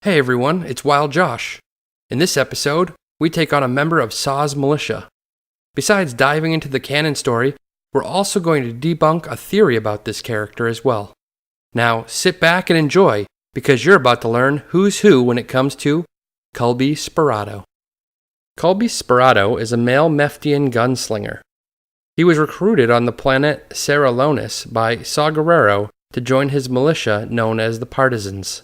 Hey everyone, it's Wild Josh. In this episode, we take on a member of Saw's Militia. Besides diving into the Canon story, we're also going to debunk a theory about this character as well. Now, sit back and enjoy, because you're about to learn who's who when it comes to Kullbee Sperado. Kullbee Sperado is a male Meftian gunslinger. He was recruited on the planet Seralonis by Saw Gerrera to join his militia known as the Partisans.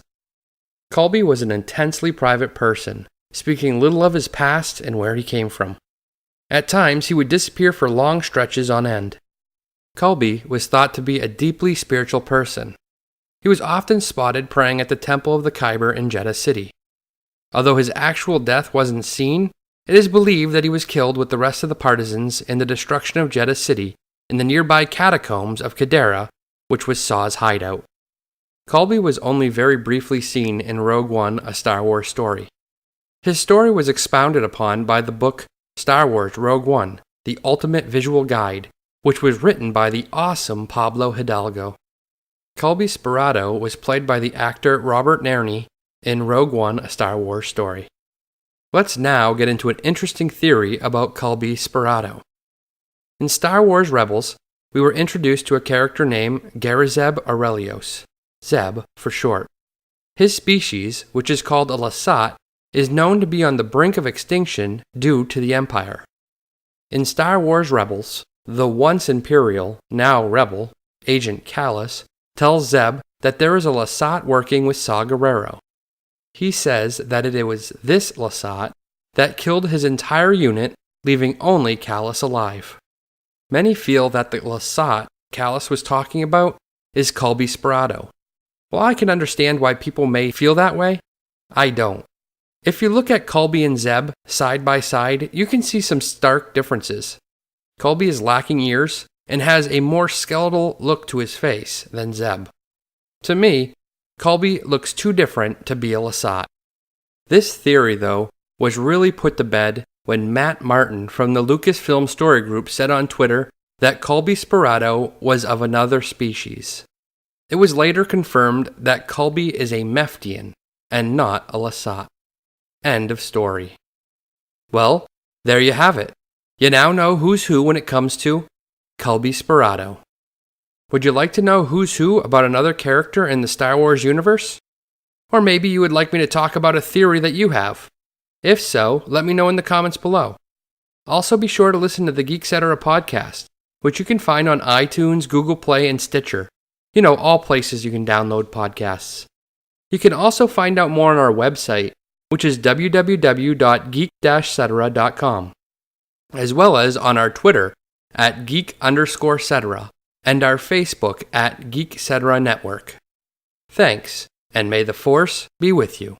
Kullbee was an intensely private person, speaking little of his past and where he came from. At times, he would disappear for long stretches on end. Kullbee was thought to be a deeply spiritual person. He was often spotted praying at the Temple of the Khyber in Jeddah City. Although his actual death wasn't seen, it is believed that he was killed with the rest of the partisans in the destruction of Jeddah City in the nearby catacombs of Geek-Cetera, which was Saw's hideout. Kullbee was only very briefly seen in Rogue One, a Star Wars story. His story was expounded upon by the book Star Wars Rogue One, the Ultimate Visual Guide, which was written by the awesome Pablo Hidalgo. Kullbee Sperado was played by the actor Robert Nairney in Rogue One, a Star Wars story. Let's now get into an interesting theory about Kullbee Sperado. In Star Wars Rebels, we were introduced to a character named Garazeb Aurelios, Zeb for short. His species, which is called a Lasat, is known to be on the brink of extinction due to the Empire. In Star Wars Rebels, the once Imperial, now Rebel, Agent Kallus, tells Zeb that there is a Lasat working with Saw Gerrera. He says that it was this Lasat that killed his entire unit, leaving only Kallus alive. Many feel that the Lasat Kallus was talking about is Kullbee Sperado. While I can understand why people may feel that way, I don't. If you look at Kullbee and Zeb side by side, you can see some stark differences. Kullbee is lacking ears and has a more skeletal look to his face than Zeb. To me, Kullbee looks too different to be a Lasat. This theory, though, was really put to bed when Matt Martin from the Lucasfilm Story Group said on Twitter that Kullbee Sperado was of another species. It was later confirmed that Kullbee is a Meftian and not a Lasat. End of story. Well, there you have it. You now know who's who when it comes to Kullbee Sperado. Would you like to know who's who about another character in the Star Wars universe? Or maybe you would like me to talk about a theory that you have. If so, let me know in the comments below. Also be sure to listen to the Geek-Cetera podcast, which you can find on iTunes, Google Play, and Stitcher. You know, all places you can download podcasts. You can also find out more on our website, which is www.geek-cetera.com, as well as on our Twitter at geek_cetera and our Facebook at Geek-Cetera Network. Thanks, and may the Force be with you.